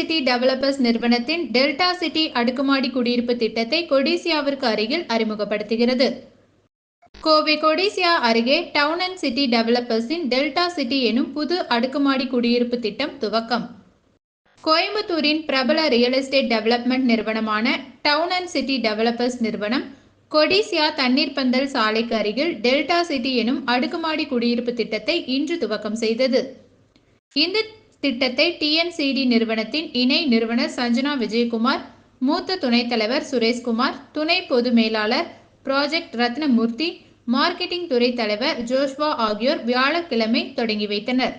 City developers நிறுவனத்தின் Delta City அடுக்குமாடி குடியிருப்பு திட்டத்தை கொடிசியாவிற்கு அருகில் அறிமுகப்படுத்துகிறது. கோவை கொடிசியா அருகே டவுன் அண்ட் சிட்டி டெவலப்பர்ஸின் டெல்டா சிட்டி எனும் புது அடுக்குமாடி குடியிருப்பு திட்டம் துவக்கம். கோயம்புத்தூரின் பிரபல ரியல் எஸ்டேட் டெவலப்மெண்ட் நிறுவனமான டவுன் அண்ட் சிட்டி டெவலப்பர்ஸ் நிறுவனம் கொடிசியா தண்ணீர் பந்தல் சாலைக்கு அருகில் டெல்டா சிட்டி எனும் அடுக்குமாடி குடியிருப்பு திட்டத்தை இன்று துவக்கம் செய்தது. இந்த திட்டத்தை டிஎன்சிடி நிறுவனத்தின் இணை நிறுவனர் சஞ்சனா விஜயகுமார், மூத்த துணைத் தலைவர் சுரேஷ்குமார், துணை பொது மேலாளர் ப்ராஜெக்ட் ரத்னமூர்த்தி, மார்க்கெட்டிங் துறை தலைவர் ஜோஷ்வா ஆகியோர் வியாழக்கிழமை தொடங்கி வைத்தனர்.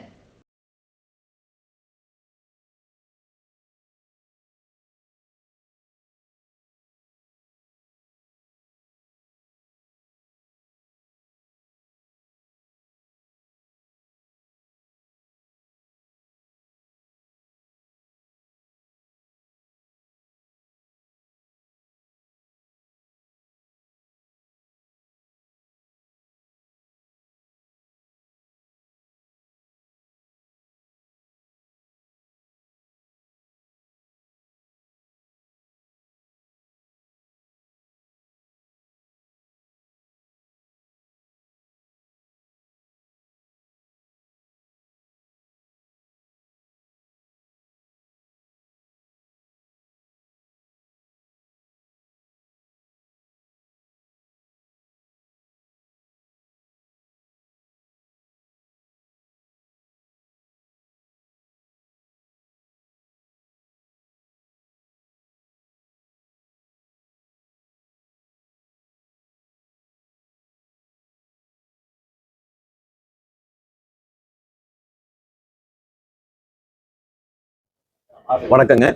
வணக்கங்க.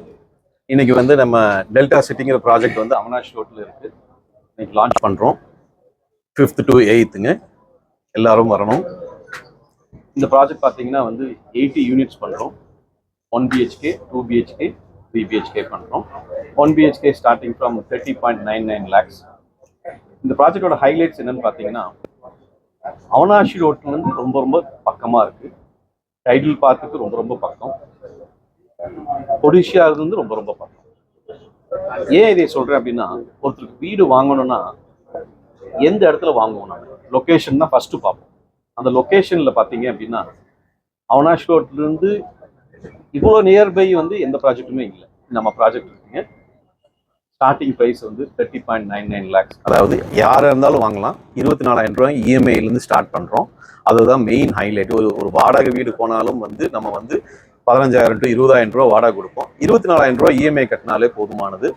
இன்னைக்கு நம்ம டெல்டா சிட்டிங்கிற ப்ராஜெக்ட் அவனாஷ் ரோட்டில் இருக்கு. இன்னைக்கு லான்ச் பண்ணுறோம். 5th to 8th எல்லாரும் வரணும். இந்த ப்ராஜெக்ட் பார்த்தீங்கன்னா 80 யூனிட்ஸ் பண்ணுறோம். 1 BHK, 2 BHK, 3 BHK பண்ணுறோம். 1 BHK ஸ்டார்டிங் ஃப்ரம் 30.99 lakhs. இந்த ப்ராஜெக்டோட ஹைலைட்ஸ் என்னன்னு பார்த்தீங்கன்னா, அவனாஷ் ரோட்லேருந்து ரொம்ப ரொம்ப பக்கமாக இருக்குது. டைட்டில் பார்க்குக்கு ரொம்ப ரொம்ப பக்கம். கொடிசியா இருந்து ரொம்ப ரொம்ப பக்கம். ஏன் இதை சொல்றேன் அப்படின்னா, ஒருத்தருக்கு வீடு வாங்கணும்னா எந்த இடத்துல வாங்குவோம்? நம்ம லொக்கேஷன் தான் ஃபர்ஸ்ட் பார்ப்போம். அந்த லொக்கேஷன்ல பார்த்தீங்க அப்படின்னா, அவனாஷ் ரோட்ல இருந்து இவ்வளோ நியர்பை எந்த ப்ராஜெக்ட்டுமே இல்லை. நம்ம ப்ராஜெக்ட் இருக்குங்க. Starting price 30.99 lakhs. அதாவது யாராக இருந்தாலும் வாங்கலாம். 24,000 ரூபாய் இஎம்ஐலேருந்து ஸ்டார்ட் பண்ணுறோம். அதுதான் மெயின் ஹைலைட். ஒரு வாடகை வீடு போனாலும் நம்ம 15,000 to 20,000 ரூபா வாடகை கொடுப்போம். 24,000 ரூபா இஎம்ஐ கட்டினாலே போதுமானது.